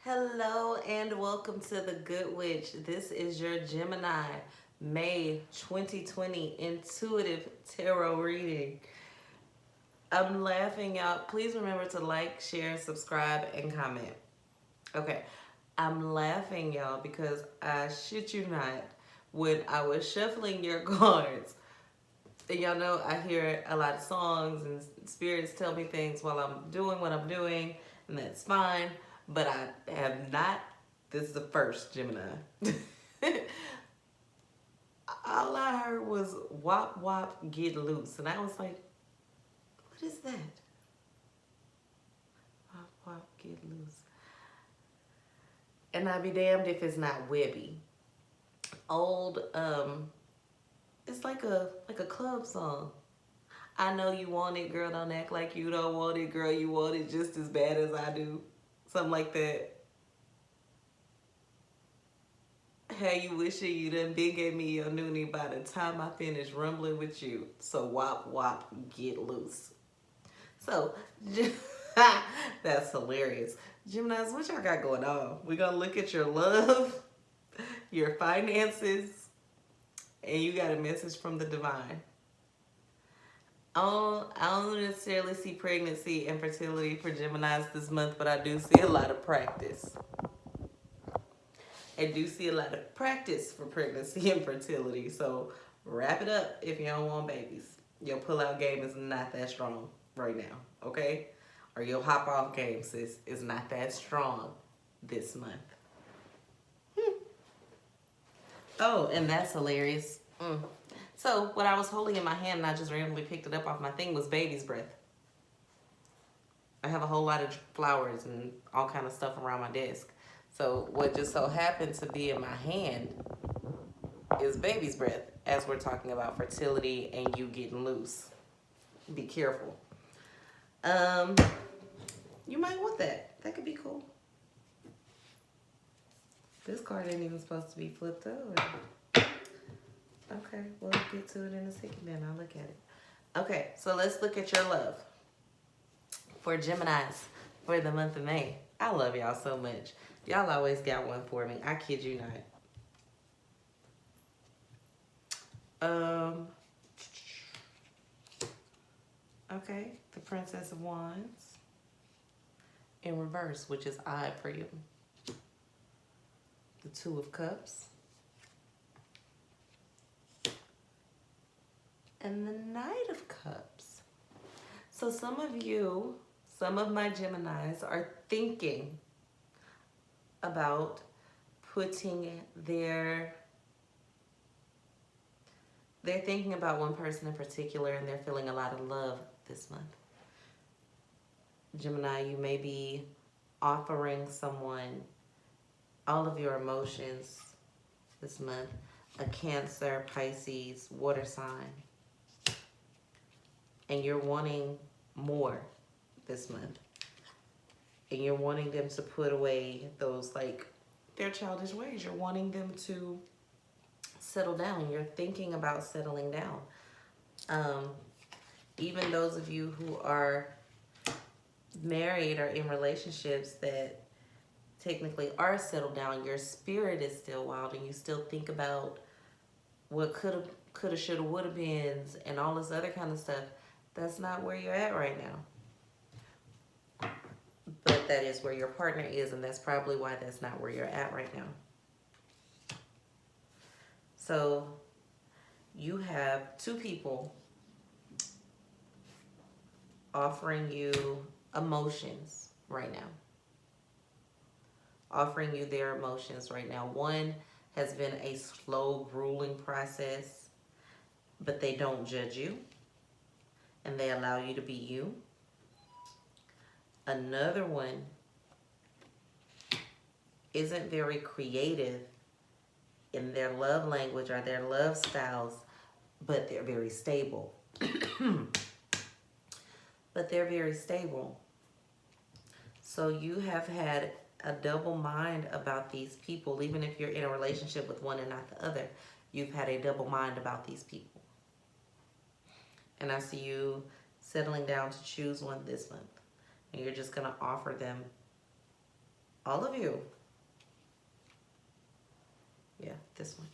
Hello and welcome to the Good Witch. This is your Gemini May 2020 intuitive tarot reading. I'm laughing out. Please remember to like, share, subscribe, and comment. Okay, I'm laughing, y'all, because I shit you not, when I was shuffling your cards, and y'all know I hear a lot of songs and spirits tell me things while I'm doing what I'm doing, and that's fine. But I have not. This is the first Gemini. All I heard was "wop wop, get loose," and I was like, "What is that? Wop wop, get loose." And I'd be damned if it's not Webby. Old, it's like a club song. I know you want it, girl. Don't act like you don't want it, girl. You want it just as bad as I do. Something like that. Hey, you wishing you done been gave me your noonie by the time I finish rumbling with you. So wop wop, get loose. So that's hilarious. Geminis, what y'all got going on? We're gonna look at your love, your finances, and you got a message from the divine. I don't necessarily see pregnancy and fertility for Geminis this month, but I do see a lot of practice. I do see a lot of practice for pregnancy and fertility. So wrap it up if you don't want babies. Your pull-out game is not that strong right now, okay? Or your hop-off game, sis, is not that strong this month. Oh, and that's hilarious. So what I was holding in my hand and I just randomly picked it up off my thing was baby's breath. I have a whole lot of flowers and all kind of stuff around my desk. So what just so happened to be in my hand is baby's breath, as we're talking about fertility and you getting loose. Be careful. You might want that. That could be cool. This card ain't even supposed to be flipped over. Okay, we'll get to it in a second then. I'll look at it. Okay, so let's look at your love for Geminis for the month of May. I love y'all so much. Y'all always got one for me. I kid you not. Okay, the Princess of Wands in reverse, which is odd for you. The Two of Cups. And the Knight of Cups. So some of you, some of my Geminis are thinking about putting they're thinking about one person in particular and they're feeling a lot of love this month. Gemini, you may be offering someone all of your emotions this month. A Cancer, Pisces, water sign. And you're wanting more this month. And you're wanting them to put away those, like, their childish ways. You're wanting them to settle down. You're thinking about settling down. Even those of you who are married or in relationships that technically are settled down, your spirit is still wild and you still think about what coulda, shoulda, woulda beens and all this other kind of stuff. That's not where you're at right now. But that is where your partner is, and that's probably why that's not where you're at right now. So you have two people offering you emotions right now. Offering you their emotions right now. One has been a slow, grueling process, but they don't judge you, and they allow you to be you. Another one isn't very creative in their love language or their love styles, but they're very stable. But they're very stable. So you have had a double mind about these people. Even if you're in a relationship with one and not the other, you've had a double mind about these people. And I see you settling down to choose one this month. And you're just going to offer them All of you. Yeah, this one.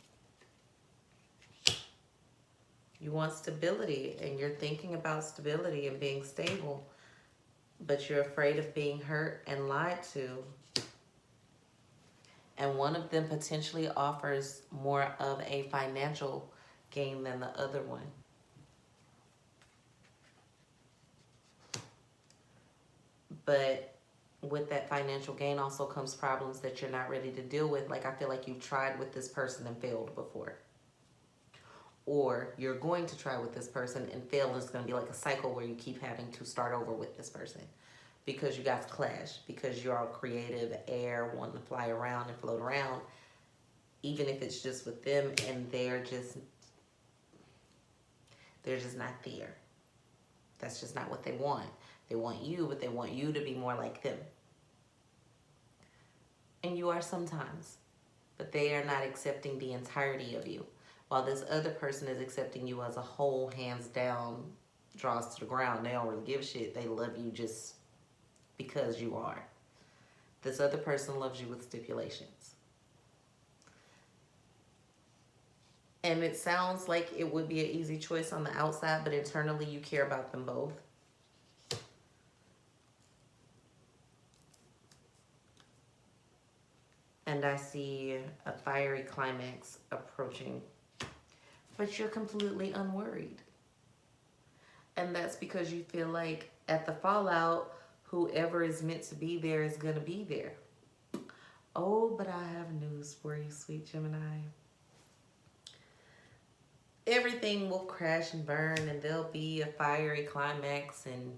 You want stability, and you're thinking about stability and being stable, but you're afraid of being hurt and lied to. And one of them potentially offers more of a financial gain than the other one. But with that financial gain also comes problems that you're not ready to deal with. Like, I feel like you've tried with this person and failed before. Or you're going to try with this person and fail. It's going to be like a cycle where you keep having to start over with this person. Because you guys clash. Because you're all creative, air, wanting to fly around and float around. Even if it's just with them and they're just not there. That's just not what they want. They want you, but they want you to be more like them. And you are sometimes. But they are not accepting the entirety of you. While this other person is accepting you as a whole, hands down, draws to the ground. They don't really give a shit. They love you just because you are. This other person loves you with stipulations. And it sounds like it would be an easy choice on the outside, but internally you care about them both. And I see a fiery climax approaching. But you're completely unworried. And that's because you feel like at the fallout, whoever is meant to be there is going to be there. Oh, but I have news for you, sweet Gemini. Everything will crash and burn, and there'll be a fiery climax, and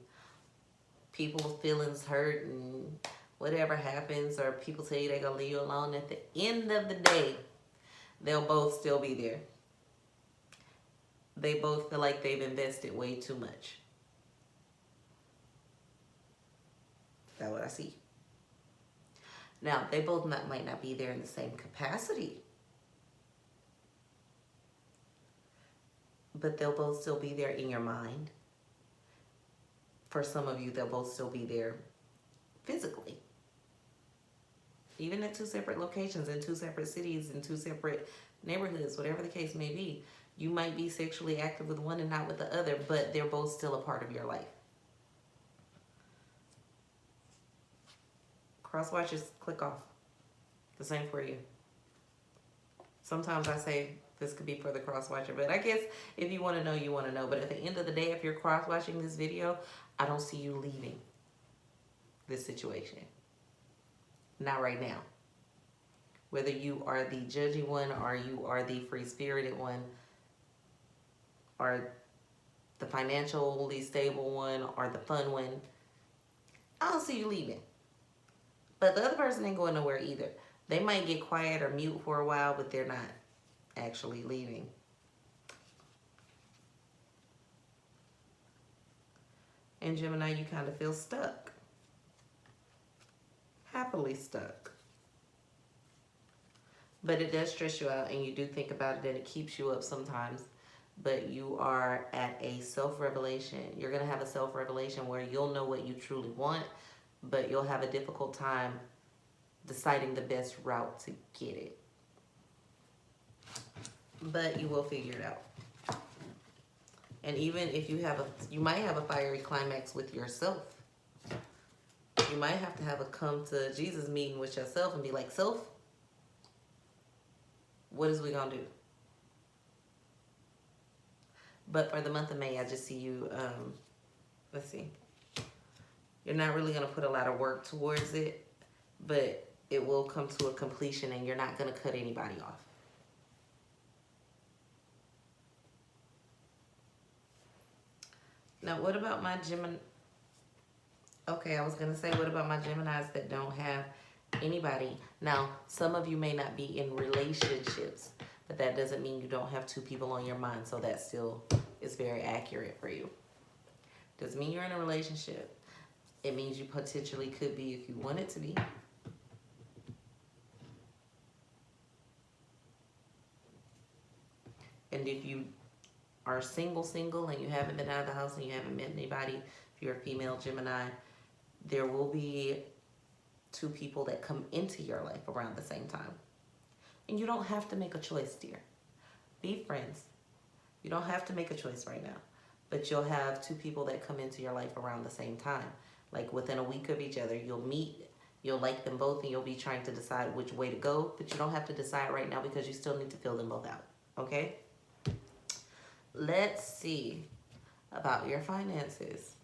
people's feelings hurt, and whatever happens, or people tell you they're going to leave you alone. At the end of the day, they'll both still be there. They both feel like they've invested way too much. That's what I see. Now, they both might not be there in the same capacity. But they'll both still be there in your mind. For some of you, they'll both still be there physically. Even at two separate locations, in two separate cities, in two separate neighborhoods, whatever the case may be. You might be sexually active with one and not with the other, but they're both still a part of your life. Cross watchers, click off. The same for you. Sometimes I say this could be for the cross watcher, but I guess if you want to know, you want to know. But at the end of the day, if you're cross watching this video, I don't see you leaving this situation. Not right now. Whether you are the judgy one or you are the free-spirited one, or the financially stable one, or the fun one, I don't see you leaving. But the other person ain't going nowhere either. They might get quiet or mute for a while, but they're not actually leaving. And Gemini, you kind of feel stuck. Happily stuck. But it does stress you out, and you do think about it, and it keeps you up sometimes. But you are at a self-revelation. You're going to have a self-revelation where you'll know what you truly want, but you'll have a difficult time deciding the best route to get it. But you will figure it out. And even if you might have a fiery climax with yourself. You might have to have a come to Jesus meeting with yourself and be like, self, what is we going to do? But for the month of May, I just see you, let's see. You're not really going to put a lot of work towards it, but it will come to a completion, and you're not going to cut anybody off. Now, what about my Gemini? Okay, I was going to say, what about my Geminis that don't have anybody? Now, some of you may not be in relationships, but that doesn't mean you don't have two people on your mind, so that still is very accurate for you. Doesn't mean you're in a relationship. It means you potentially could be if you wanted to be. And if you are single, and you haven't been out of the house and you haven't met anybody, if you're a female Gemini, there will be two people that come into your life around the same time. And you don't have to make a choice, dear. Be friends. You don't have to make a choice right now. But you'll have two people that come into your life around the same time. Like within a week of each other, you'll meet, you'll like them both, and you'll be trying to decide which way to go. But you don't have to decide right now because you still need to fill them both out. Okay? Let's see about your finances.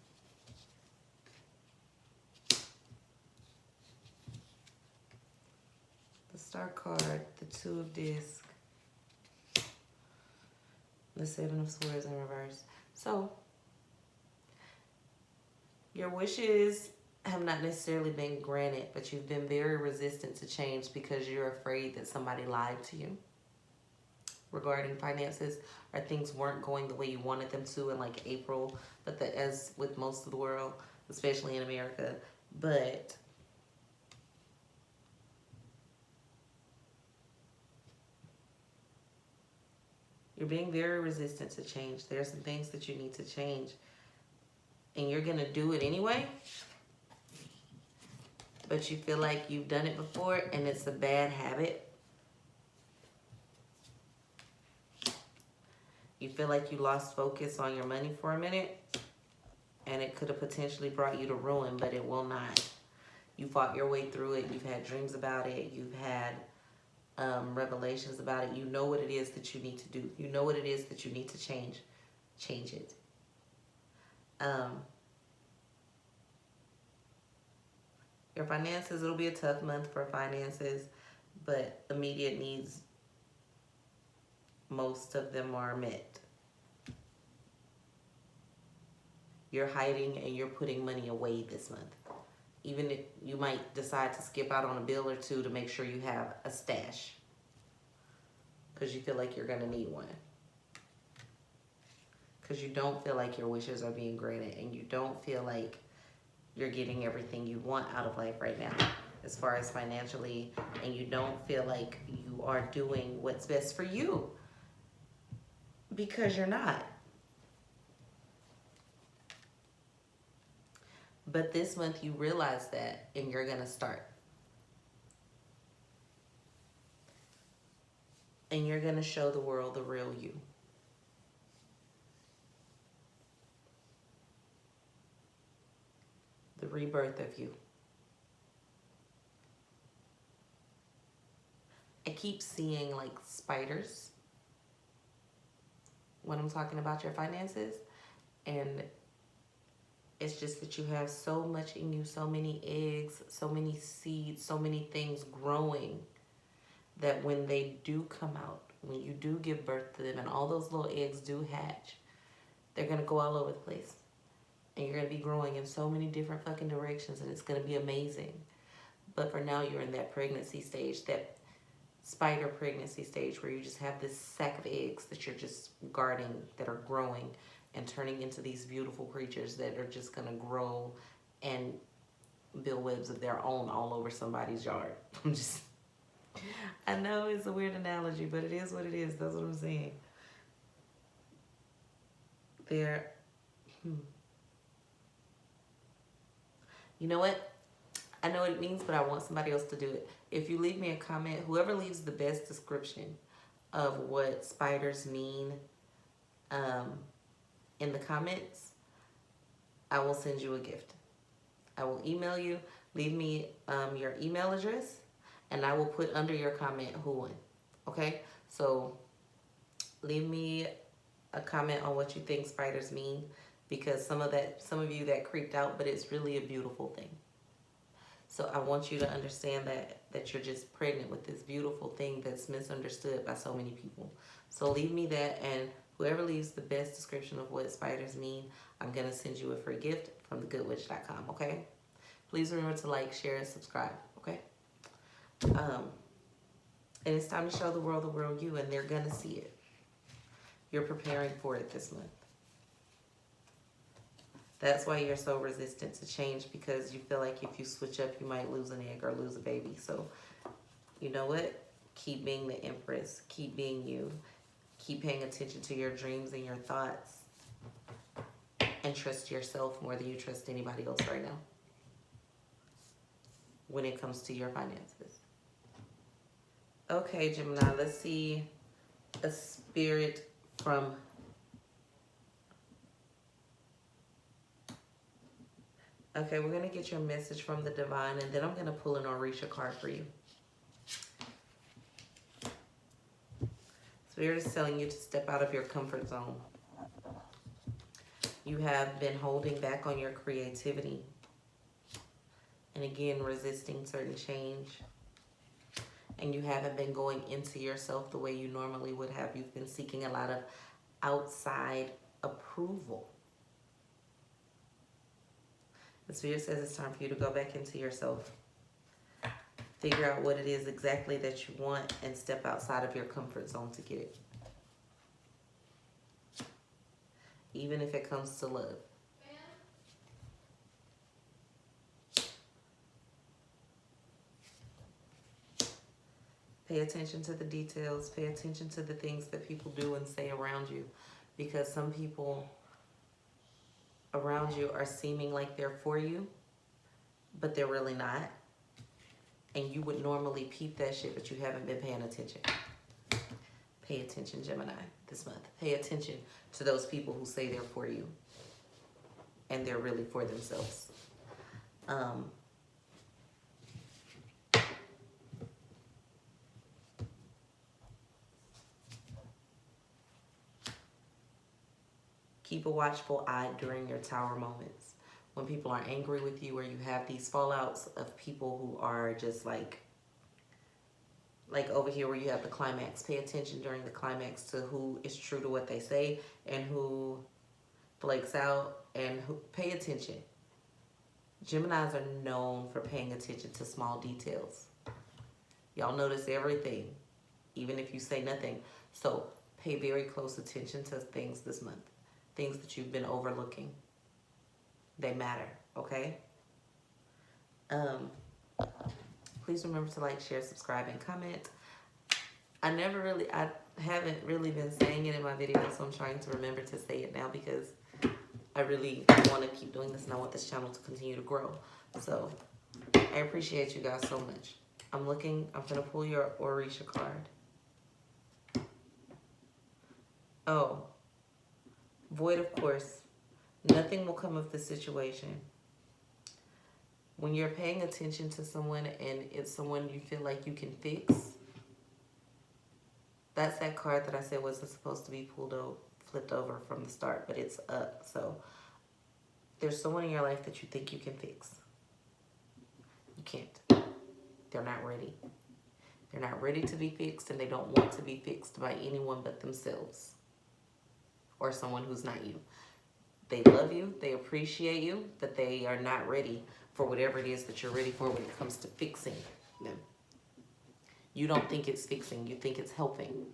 The Star card, the Two of Discs, the Seven of Swords in reverse. So, your wishes have not necessarily been granted, but you've been very resistant to change because you're afraid that somebody lied to you regarding finances, or things weren't going the way you wanted them to in like April, but as with most of the world, especially in America. But you're being very resistant to change. There are some things that you need to change, and you're gonna do it anyway, but you feel like you've done it before and it's a bad habit. You feel like you lost focus on your money for a minute, and it could have potentially brought you to ruin, but it will not. You fought your way through it. You've had dreams about it. You've had revelations about it. You know what it is that you need to do. You know what it is that you need to change. Change it. Your finances, it'll be a tough month for finances, but immediate needs, most of them are met. You're hiding and you're putting money away this month. Even if you might decide to skip out on a bill or two to make sure you have a stash, because you feel like you're going to need one. Because you don't feel like your wishes are being granted, and you don't feel like you're getting everything you want out of life right now as far as financially, and you don't feel like you are doing what's best for you, because you're not. But this month you realize that, and you're going to start. And you're going to show the world the real you. The rebirth of you. I keep seeing like spiders when I'm talking about your finances, and it's just that you have so much in you, so many eggs, so many seeds, so many things growing, that when they do come out, when you do give birth to them and all those little eggs do hatch, they're going to go all over the place. And you're going to be growing in so many different fucking directions, and it's going to be amazing. But for now, you're in that pregnancy stage, that spider pregnancy stage, where you just have this sack of eggs that you're just guarding, that are growing and turning into these beautiful creatures that are just going to grow and build webs of their own all over somebody's yard. I know it's a weird analogy, but it is what it is. That's what I'm saying. You know what? I know what it means, but I want somebody else to do it. If you leave me a comment, whoever leaves the best description of what spiders mean in the comments, I will send you a gift. I will email you. Leave me your email address, and I will put under your comment who won. Okay? So leave me a comment on what you think spiders mean, because some of you that creeped out, but it's really a beautiful thing. So I want you to understand that you're just pregnant with this beautiful thing that's misunderstood by so many people. So leave me that, and whoever leaves the best description of what spiders mean, I'm going to send you a free gift from thgoodwitch.com, okay? Please remember to like, share, and subscribe, okay? And it's time to show the world you, and they're going to see it. You're preparing for it this month. That's why you're so resistant to change, because you feel like if you switch up, you might lose an egg or lose a baby. So, you know what? Keep being the Empress. Keep being you. Keep paying attention to your dreams and your thoughts. And trust yourself more than you trust anybody else right now. when it comes to your finances. Okay, Gemini, let's see a spirit from... Okay, we're going to get your message from the divine, and then I'm going to pull an Orisha card for you. Spirit is telling you to step out of your comfort zone. You have been holding back on your creativity. And again, resisting certain change. And you haven't been going into yourself the way you normally would have. You've been seeking a lot of outside approval. The Spirit says it's time for you to go back into yourself. Figure out what it is exactly that you want and step outside of your comfort zone to get it. Even if it comes to love. Pay attention to the details. Pay attention to the things that people do and say around you. Because some people around you are seeming like they're for you, but they're really not. And you would normally peep that shit, but you haven't been paying attention. Pay attention, Gemini, this month. Pay attention to those people who say they're for you. And they're really for themselves. Keep a watchful eye during your tower moments. When people are angry with you or you have these fallouts of people who are just like over here where you have the climax. Pay attention during the climax to who is true to what they say and who flakes out, and who... Pay attention. Geminis are known for paying attention to small details. Y'all notice everything, even if you say nothing. So pay very close attention to things this month. Things that you've been overlooking. They matter, okay? Please remember to like, share, subscribe, and comment. I haven't really been saying it in my videos, so I'm trying to remember to say it now because I really want to keep doing this and I want this channel to continue to grow. So I appreciate you guys so much. I'm going to pull your Orisha card. Oh. Void of course. Nothing will come of the situation. When you're paying attention to someone and it's someone you feel like you can fix, that's that card that I said wasn't supposed to be flipped over from the start, but it's up. So there's someone in your life that you think you can fix. You can't. They're not ready. They're not ready to be fixed, and they don't want to be fixed by anyone but themselves. Or someone who's not you. They love you, they appreciate you, but they are not ready for whatever it is that you're ready for when it comes to fixing them. You don't think it's fixing, you think it's helping.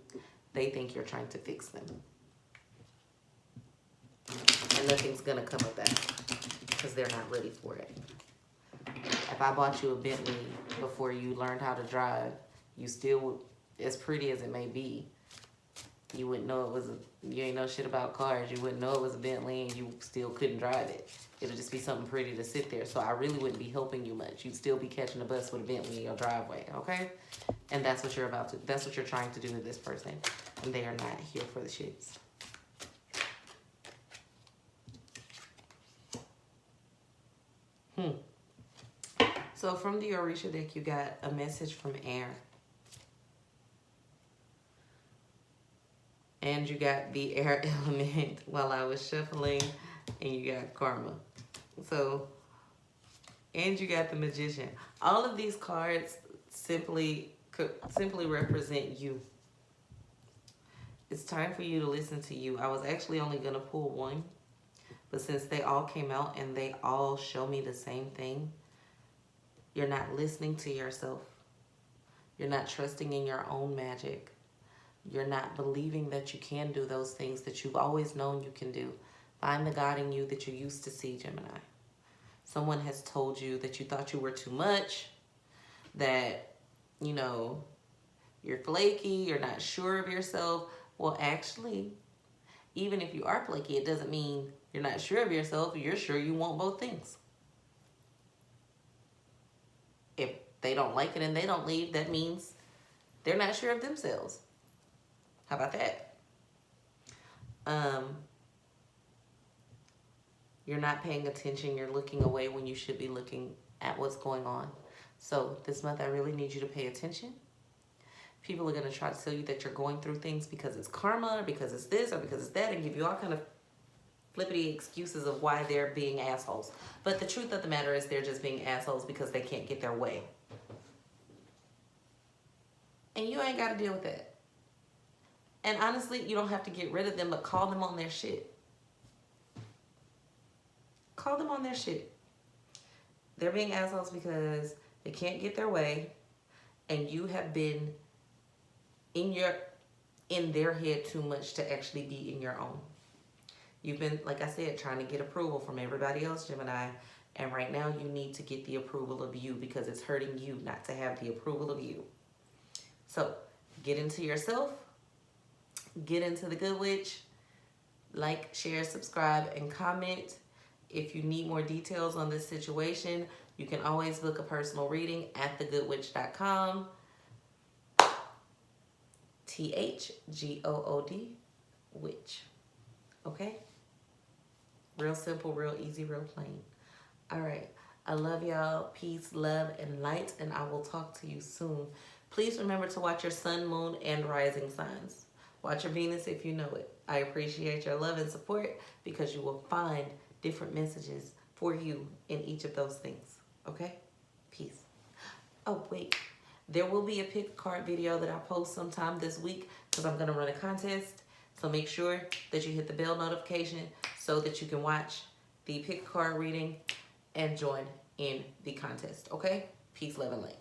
They think you're trying to fix them. And nothing's gonna come of that because they're not ready for it. If I bought you a Bentley before you learned how to drive, you still, as pretty as it may be, you wouldn't know it was you ain't know shit about cars. You wouldn't know it was a Bentley and you still couldn't drive it. It'll just be something pretty to sit there. So I really wouldn't be helping you much. You'd still be catching a bus with a Bentley in your driveway, okay? And that's what you're that's what you're trying to do with this person. And they are not here for the shits. So from the Orisha deck, you got a message from air. And you got the air element while I was shuffling, and you got karma. So, and you got the magician. All of these cards simply represent you. It's time for you to listen to you. I was actually only going to pull one, but since they all came out and they all show me the same thing, you're not listening to yourself. You're not trusting in your own magic. You're not believing that you can do those things that you've always known you can do. Find the God in you that you used to see, Gemini. Someone has told you that you thought you were too much, that, you know, you're flaky, you're not sure of yourself. Well, actually, even if you are flaky, it doesn't mean you're not sure of yourself. You're sure you want both things. If they don't like it and they don't leave, that means they're not sure of themselves. How about that? You're not paying attention. You're looking away when you should be looking at what's going on. So this month, I really need you to pay attention. People are going to try to tell you that you're going through things because it's karma, or because it's this, or because it's that, and give you all kind of flippity excuses of why they're being assholes. But the truth of the matter is they're just being assholes because they can't get their way. And you ain't got to deal with that. And honestly, you don't have to get rid of them, but call them on their shit. Call them on their shit. They're being assholes because they can't get their way, and you have been in their head too much to actually be in your own. You've been, like I said, trying to get approval from everybody else, Gemini, and right now you need to get the approval of you because it's hurting you not to have the approval of you. So get into yourself, get into the Good Witch, like, share, subscribe, and comment. If you need more details on this situation, you can always book a personal reading at thgoodwitch.com. THGOOD witch. Okay? Real simple, real easy, real plain. All right. I love y'all. Peace, love, and light, and I will talk to you soon. Please remember to watch your sun, moon, and rising signs. Watch your Venus if you know it. I appreciate your love and support because you will find different messages for you in each of those things. Okay? Peace. Oh, wait. There will be a pick card video that I post sometime this week because I'm going to run a contest. So make sure that you hit the bell notification so that you can watch the pick card reading and join in the contest. Okay? Peace, love, and light.